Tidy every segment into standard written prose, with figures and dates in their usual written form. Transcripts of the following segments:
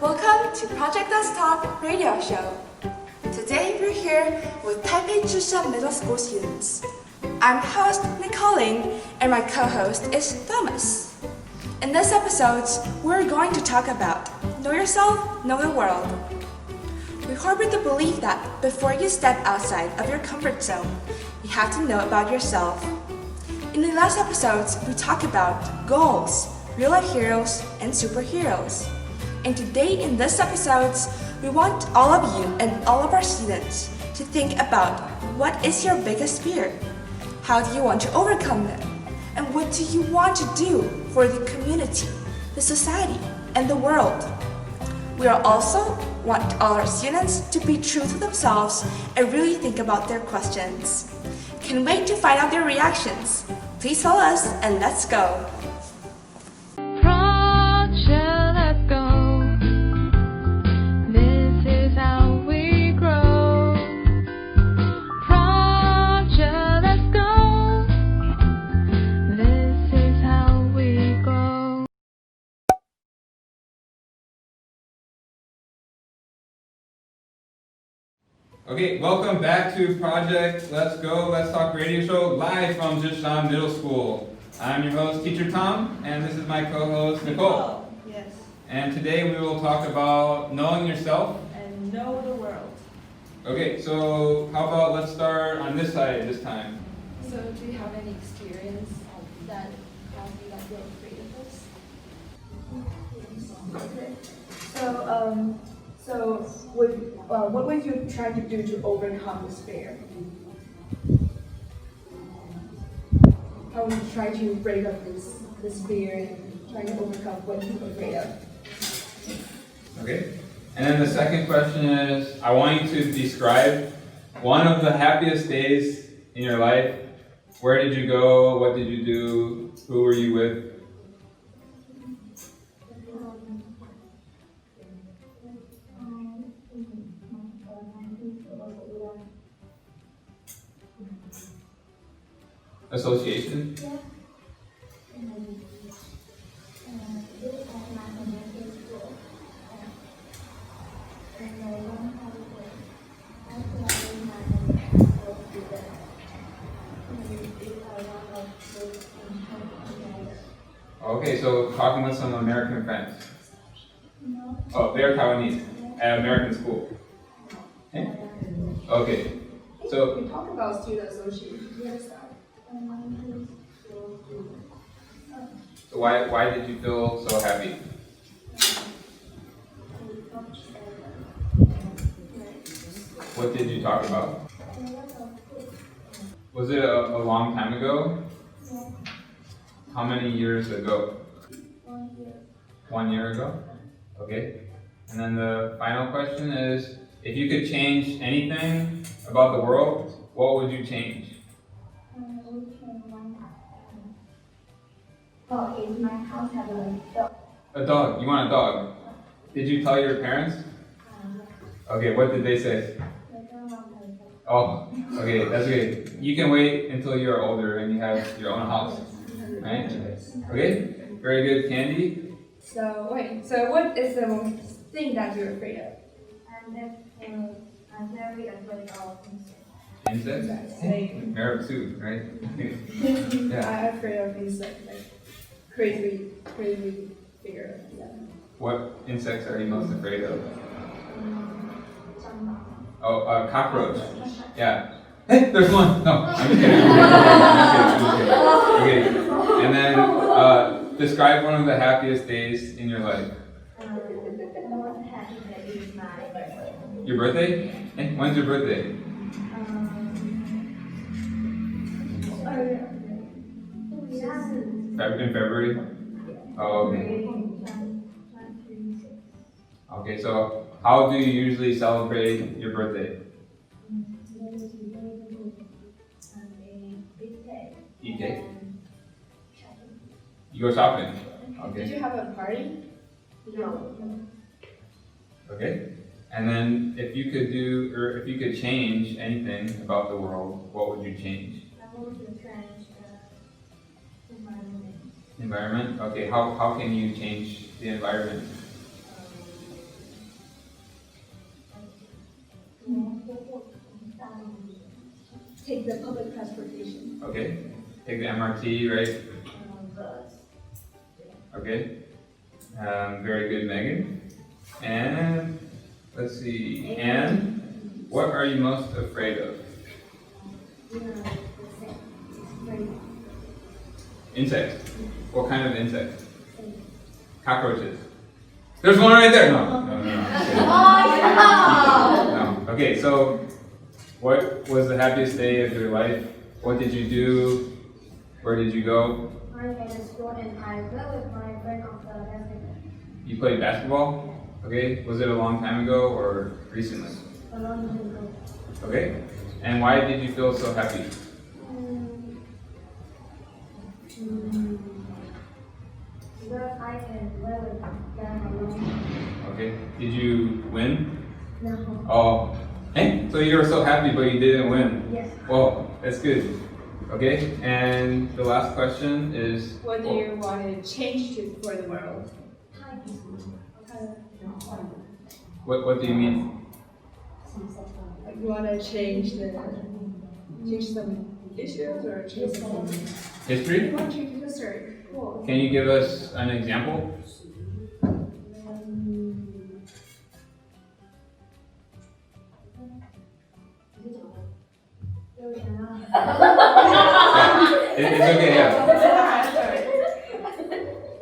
Welcome to Project Us Talk radio show. Today we're here with Taipei ZhiShan Middle School students. I'm host Nicole Ling, and my co-host is Thomas. In this episode, we're going to talk about Know Yourself, Know the World. We harbor the belief that before you step outside of your comfort zone, you have to know about yourself. In the last episodes, we talked about goals, real-life heroes, and superheroes. And today in this episode, we want all of you and all of our students to think about what is your biggest fear? How do you want to overcome them? And what do you want to do for the community, the society, and the world? We also want all our students to be true to themselves and really think about their questions. Can't wait to find out their reactions. Please follow us and let's go. Okay, welcome back to Project Let's Go, Let's Talk radio show live from ZhiShan Middle School. I'm your host, Teacher Tom, and this is my co-host, Nicole. Yes. And today we will talk about knowing yourself. And know the world. Okay, so how about let's start on this side this time. So do you have any experience that caused you that you're afraid of this? Okay. So what would you try to do to overcome this fear? How would you try to break up this fear and try to overcome what you're afraid of? Okay, and then the second question is, I want you to describe one of the happiest days in your life. Where did you go? What did you do? Who were you with? Association? Yeah. Okay, so talking with some American friends. Oh, they're Taiwanese at American school. Okay, so We talk about student association. Yes. So why did you feel so happy? What did you talk about? Was it a long time ago? How many years ago? 1 year. 1 year ago? Okay. And then the final question is, if you could change anything about the world, what would you change? Oh, is my house have a dog? A dog. You want a dog? Did you tell your parents? Okay, what did they say? Oh, okay, that's okay. You can wait until you're older and you have your own house, right? Okay, very good, Candy. So what is the most thing that you're afraid of? I'm very afraid of insects. Insects? Snake. Arab soup, right? Yeah. I'm afraid of insects, like crazy figure. Yeah. What insects are you most afraid of? Oh, cockroach. Yeah. Hey, there's one. No, I'm just kidding. I'm just kidding. Okay. And then describe one of the happiest days in your life. Most happy that is my birthday. Your birthday? Hey, when's your birthday? In February? Oh, okay. Okay, so how do you usually celebrate your birthday? Eat cake? You go shopping? Did Okay. you have a party? No. Okay. And then if you could do, or if you could change anything about the world, what would you change? I want to change the environment. Environment? Okay, how can you change the environment? take the public transportation. Okay. Take the MRT, right? Bus. Okay. Very good, Megan. And let's see. And what are you most afraid of? Insects. What kind of insects? Cockroaches. There's one right there. No. No. Okay, so what was the happiest day of your life? What did you do? Where did you go? I went to school in Taipei with my friend on the basketball. You played basketball? Okay. Was it a long time ago or recently? A long time ago. Okay. And why did you feel so happy? Because I can play with them alone. Okay. Did you win? No. Oh. Hey, so you were so happy but you didn't win. Yes. Well, that's good. Okay. And the last question is What do you want to change for the world? what do you mean? Like you want to change some issues or change some. History? You want to change history. Cool. Can you give us an example? It's okay, yeah.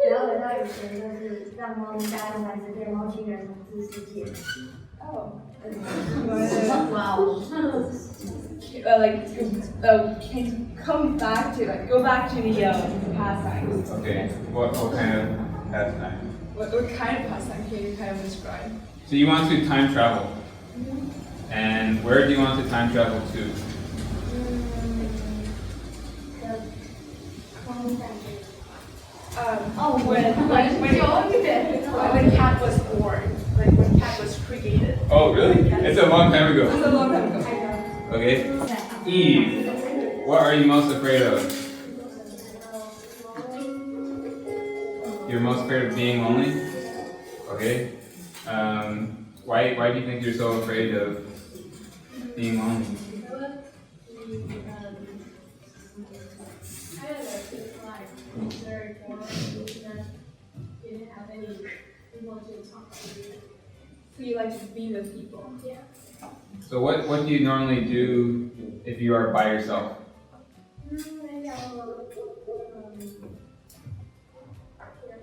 然后回到以前就是让猫咪大动物这些猫星人统治世界。 Oh. Wow. Can come back to go back to the pastimes. Okay. What kind of pastime? What kind of pastime can you kind of describe? So you want to time travel. And where do you want to time travel to? When cat was born, like when cat was created. Oh, really? It's a long time ago. It's a long time ago. Okay. Eve, what are you most afraid of? You're most afraid of being lonely? Okay. Why do you think you're so afraid of being lonely? So you like to be with people? Yeah. So what do you normally do if you are by yourself? Maybe I will hear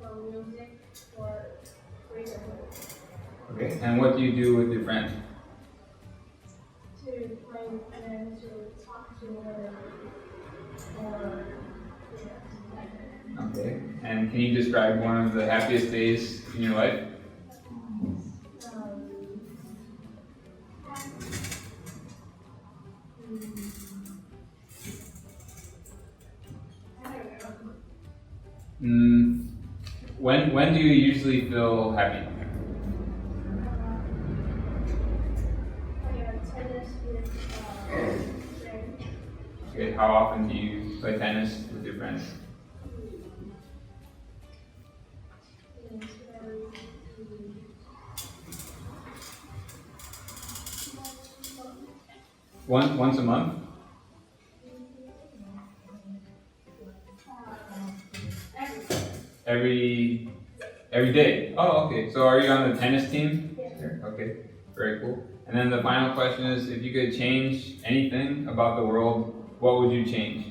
some music or read a book. Okay. And what do you do with your friends? To play with friends, to talk to them, or like that. Okay. And can you describe one of the happiest days in your life? When do you usually feel happy? Okay, how often do you play tennis with your friends? Once a month? Every day? Oh, okay. So are you on the tennis team? Yeah. Okay, very cool. And then the final question is, if you could change anything about the world, what would you change?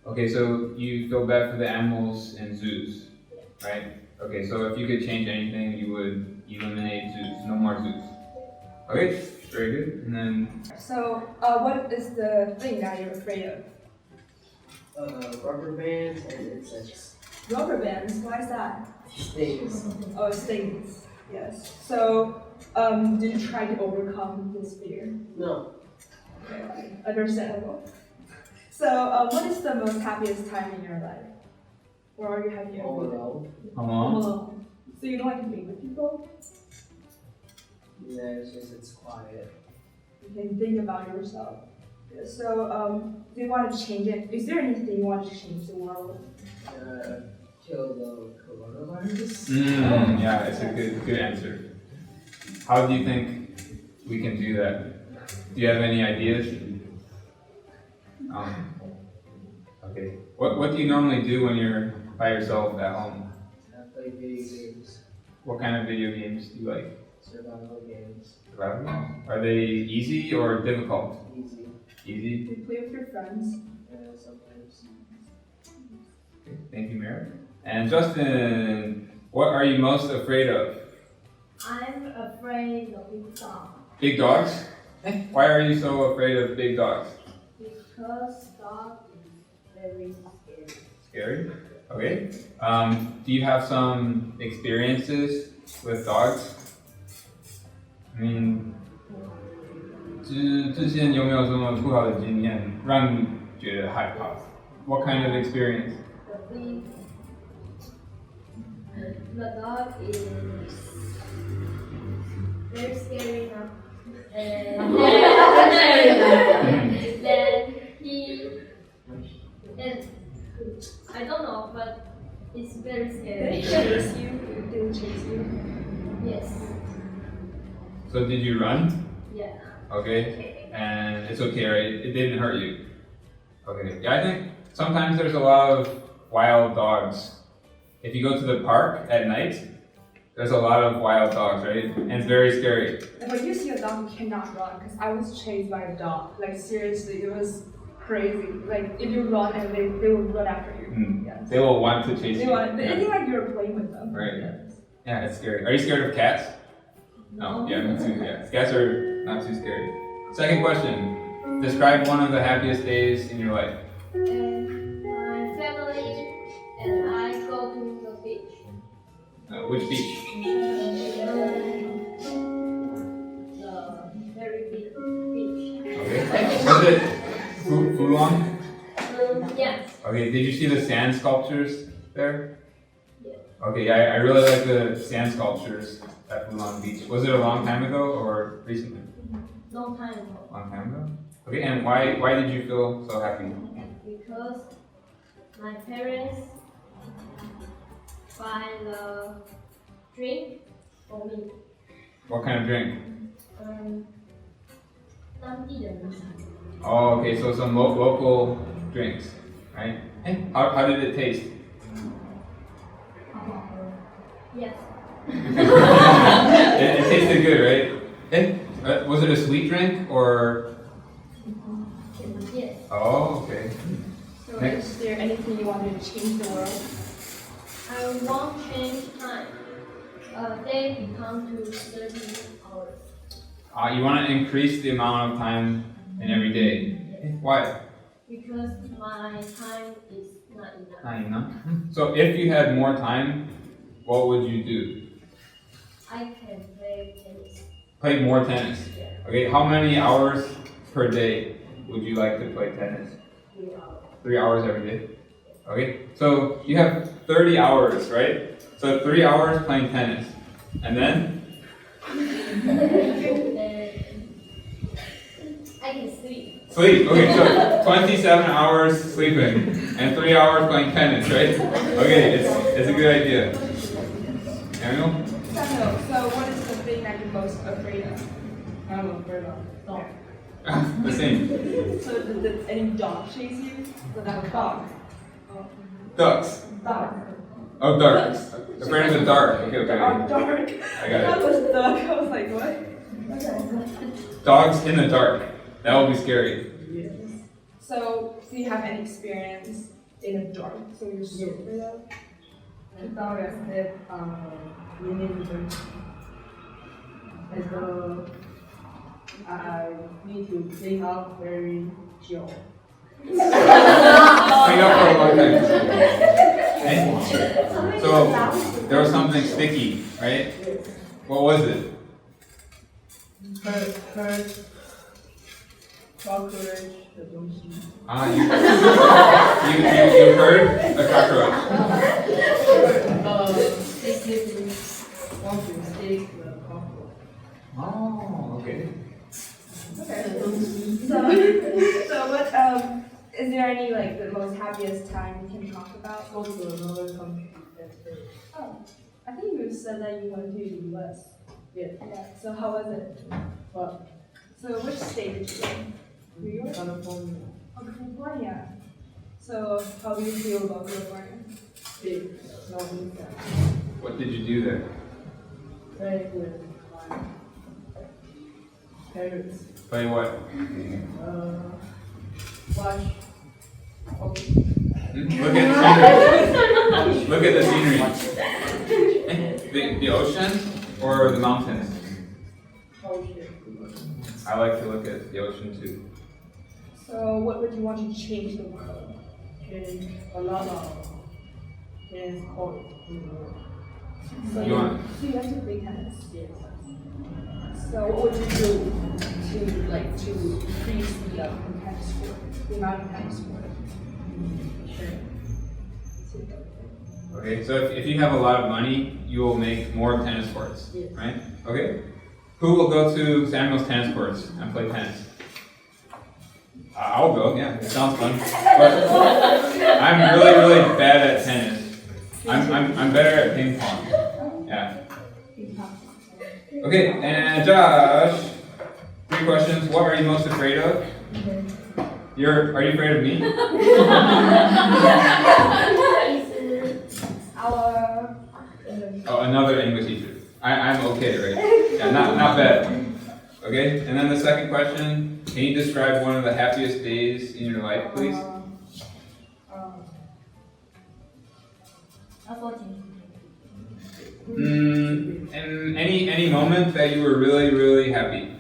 Okay, so you feel bad for the animals in zoos, right? Okay, so if you could change anything, you would eliminate zoos, no more zoos. Okay, very good. And then, So, what is the thing that you're afraid of? Rubber bands and insects. Rubber bands. Why is that? Stings. Oh, stings. Yes. So, did you try to overcome this fear? No. Okay, understandable. So, what is the most happiest time in your life? Or are you happy every Home day? alone. Alone. So you don't like to be with people? Yeah, it's just it's quiet. You can think about yourself. So, do you want to change it? Is there anything you want to change the world? Kill the coronavirus. Yeah, it's a good answer. How do you think we can do that? Do you have any ideas? Okay. What do you normally do when you're by yourself at home? I play video games. What kind of video games do you like? Survival games. Survival games? Are they easy or difficult? Easy. Easy? Do you play with your friends? Sometimes. Okay. Thank you, Mary. And Justin, what are you most afraid of? I'm afraid of big dog Big dogs? Why are you so afraid of big dogs? because dog is very scary. Scary? Okay. Do you have some experiences with dogs? I mean, 之前有没有什么不好的经验让你觉得害怕 What kind of experience? The dog is very scary now. And then and I don't know, but it's very scary. Did it chase you? Did it chase you? Yes. So did you run? Yeah. Okay. And it's okay, right? It didn't hurt you. Okay. Yeah, I think sometimes there's a lot of wild dogs. If you go to the park at night, there's a lot of wild dogs, right? And it's very scary. When you see a dog, you cannot run. Because I was chased by a dog. Like seriously, it was crazy. Like if you run and they will run after you. Yes. They will want to chase you. They think like you're playing with them. Right. Yes. Yeah, it's scary. Are you scared of cats? No. Yeah, me too. Yeah. Cats are not too scary. Second question. Describe one of the happiest days in your life. And my family and I go to the beach. Which beach? The very big beach. Okay. Was it Fulong? Yes. Okay, did you see the sand sculptures there? Yeah. Okay, yeah, I really like the sand sculptures at Fulong Beach. Was it a long time ago or recently? Long time ago. Long time ago? Okay, and why did you feel so happy? Because my parents buy the drink for me. What kind of drink? 当地的名产。 Oh, okay, so some local drinks, right? And how did it taste? Yes. It tasted good, right? And was it a sweet drink or? Yes. Oh, okay. So Next. is there anything you wanted to change the world? I won't change time. They become to 30 hours. You want to increase the amount of time in every day. Why? Because my time is not enough. Not enough. So if you had more time, what would you do? I can play tennis. Play more tennis. Okay, how many hours per day would you like to play tennis? 3 hours. 3 hours every day. Okay, so you have 30 hours, right? So 3 hours playing tennis. And then? I can sleep. Sleep. Okay, so 27 hours sleeping and 3 hours playing tennis, right? Okay, it's a good idea. Samuel? Samuel, so what is the thing that you're most afraid of? I'm afraid of dog. The same. So did any dog chase you? So that was dog. Ducks. Dog. Oh, dark. Afraid of the dark. Okay, okay. Dark. I got That it. was dog. I was like, what? Dogs in the dark. That will be scary. Yes. So do you have any experience in the dark? So you're super afraid of? The dog is that we need to and so I need to clean up very chill. Clean up for a long time. Okay? So there was something sticky, right? What was it? Hurt cockroach 的东西。 You heard a cockroach. Want to stick the cockroach. Oh, okay. Okay. So what is there any like the most happiest time you can talk about? Go to another country. That's great. Oh, I think you said that you went to the US. Yeah. Yeah. So how was it? But So which state did you go? New York? California. Oh, California. So how do you feel about California? Big. No inside. What did you do there? Very good. Parents. Play what? Watch. Look at the scenery. Look at the scenery. The ocean or the mountains? Ocean. I like to look at the ocean too. So what would you want to change the world? Change a lot of tennis court in the world. So You want- so you like to play tennis. Yes. So what would you do to increase the tennis court, the amount of tennis court? Okay, so if you have a lot of money, you will make more tennis courts, Yes. right? Okay. Who will go to Samuel's tennis courts and play tennis? I'll go. Yeah, it sounds fun. But I'm really bad at tennis. I'm better at ping pong. Yeah. Okay, and Josh, 3 questions. What are you most afraid of? Are you afraid of me? Oh, another English teacher. I'm okay, right? Yeah, not bad. Okay, and then the second question, can you describe one of the happiest days in your life, please? And any moment that you were really happy.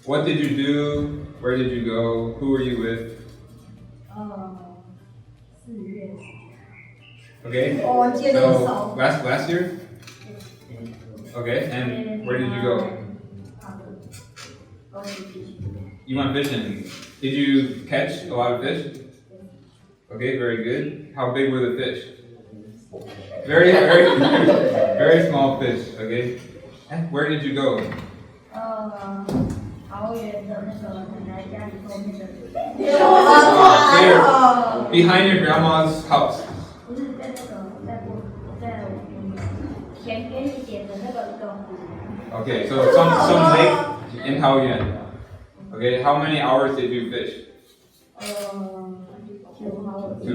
What did you do? Where did you go? Who were you with? Okay. So last year? Okay, and where did you go? You went fishing. Did you catch a lot of fish? Okay, very good. How big were the fish? Very small fish, okay? And where did you go? Behind your grandma's house. Okay, so some lake in Taoyuan. Okay, how many hours did you fish? 2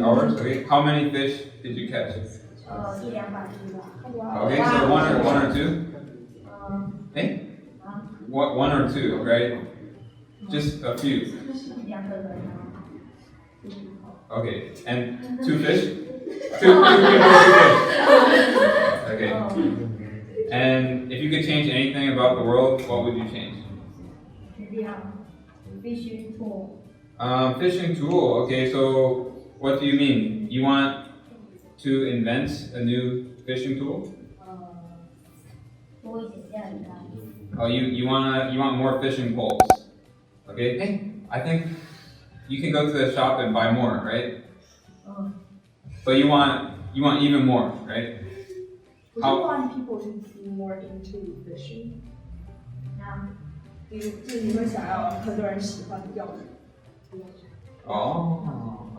hours, okay. How many fish did you catch? Okay, so one or two? Hey? What, 1 or 2, right? Just a few. Okay, and 2 fish? Two people, 2 fish. Okay. And if you could change anything about the world, what would you change? Fishing tool. Okay, so what do you mean? You want to invent a new fishing tool? Oh, you want more fishing poles. Okay. Hey, I think you can go to the shop and buy more, right? But you want even more, right? Would you want people to be more into fishing? 你会想要很多人喜欢钓鱼。 Oh,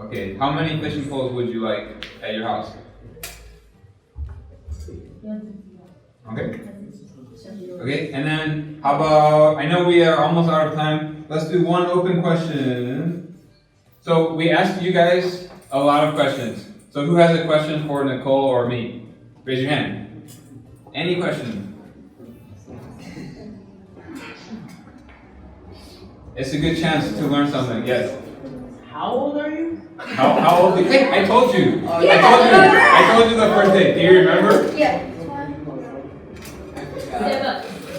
okay. How many fishing poles would you like at your house? Okay. Okay, and then how about, I know we are almost out of time. Let's do one open question. So we asked you guys a lot of questions. So who has a question for Nicole or me? Raise your hand. Any question? It's a good chance to learn something, yes. How old are you? How old are you? Hey, I told you. I told you the first day. Do you remember? Yeah.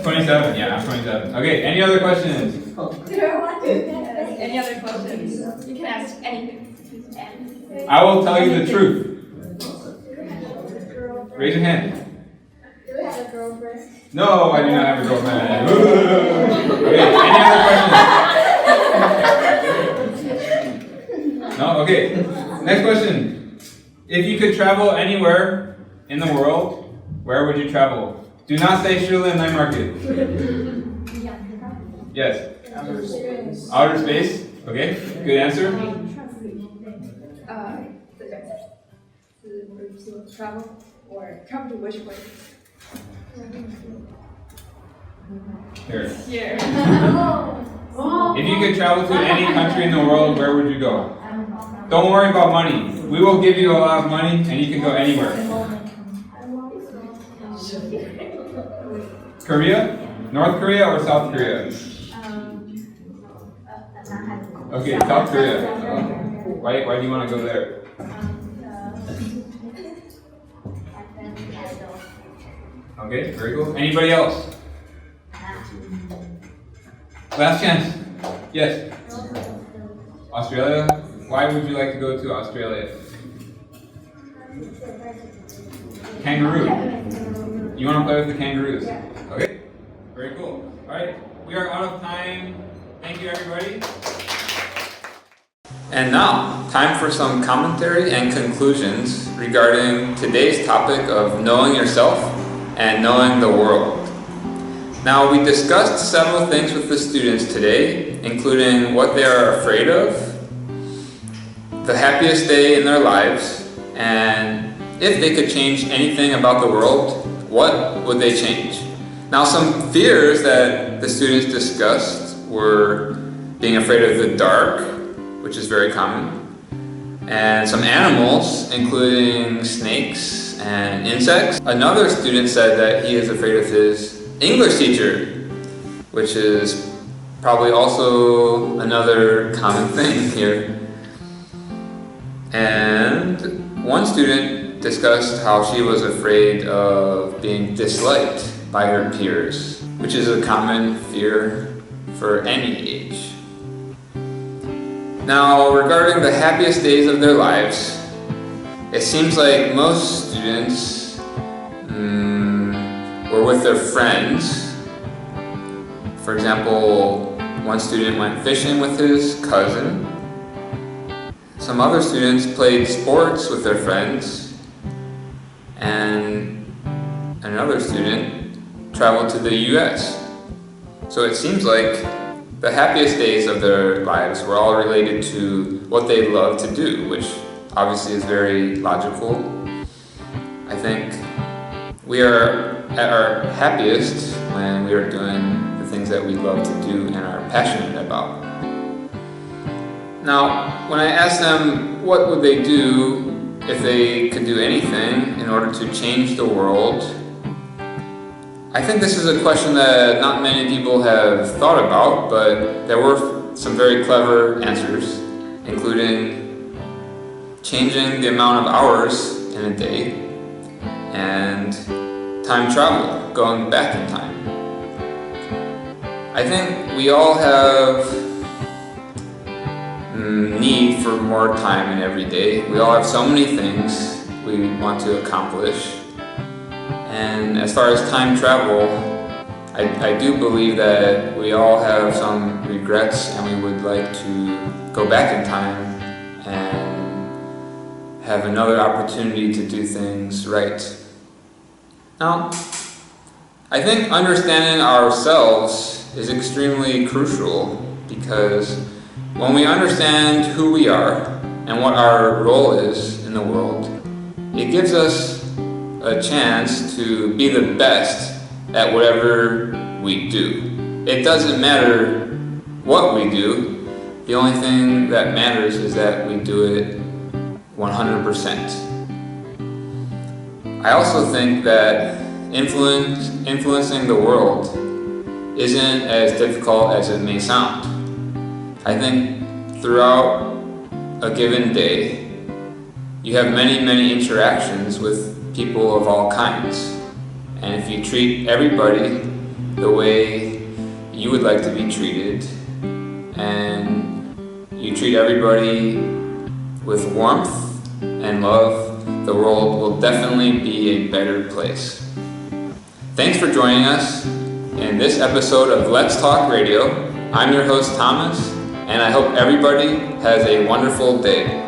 27, yeah, I'm 27. Okay, any other questions? Any other questions? You can ask anything. I will tell you the truth. Raise your hand. Do you have a girlfriend? No, I do not have a girlfriend. Okay, any other questions? No? Okay. Next question. If you could travel anywhere in the world, where would you travel? Do not say Shula Night Market. Yes. Outer space? Okay, good answer. To travel or travel to which place? Here. Here. If you could travel to any country in the world, where would you go? Don't worry about money. We will give you a lot of money and you can go anywhere. Korea? North Korea or South Korea? Okay, South Korea. Why do you want to go there? Okay, very cool. Anybody else? Last chance. Yes. Australia? Why would you like to go to Australia? Kangaroo. You want to play with the kangaroos? Okay. Very cool. Alright, we are out of time. Thank you, everybody. And now, time for some commentary and conclusions regarding today's topic of knowing yourself and knowing the world. Now, we discussed several things with the students today, including what they are afraid of, the happiest day in their lives, and if they could change anything about the world, what would they change? Now, some fears that the students discussed were being afraid of the dark, which is very common, and some animals, including snakes and insects. Another student said that he is afraid of his English teacher, which is probably also another common thing here. And one student discussed how she was afraid of being disliked by her peers, which is a common fear for any age. Now, regarding the happiest days of their lives, it seems like most students were with their friends. For example, one student went fishing with his cousin. Some other students played sports with their friends. And another student traveled to the US. So it seems like the happiest days of their lives were all related to what they love to do, which obviously is very logical. I think we are at our happiest when we are doing the things that we love to do and are passionate about. Now, when I asked them what would they do if they could do anything in order to change the world, I think this is a question that not many people have thought about, but there were some very clever answers, including changing the amount of hours in a day and time travel, going back in time. I think we all have need for more time in every day. We all have so many things we want to accomplish. And as far as time travel, I do believe that we all have some regrets and we would like to go back in time and have another opportunity to do things right. Now, I think understanding ourselves is extremely crucial, because when we understand who we are and what our role is in the world, it gives us a chance to be the best at whatever we do. It doesn't matter what we do, the only thing that matters is that we do it 100%. I also think that influencing the world isn't as difficult as it may sound. I think throughout a given day, you have many interactions with people of all kinds. And if you treat everybody the way you would like to be treated, and you treat everybody with warmth and love, the world will definitely be a better place. Thanks for joining us in this episode of Let's Talk Radio. I'm your host, Thomas, and I hope everybody has a wonderful day.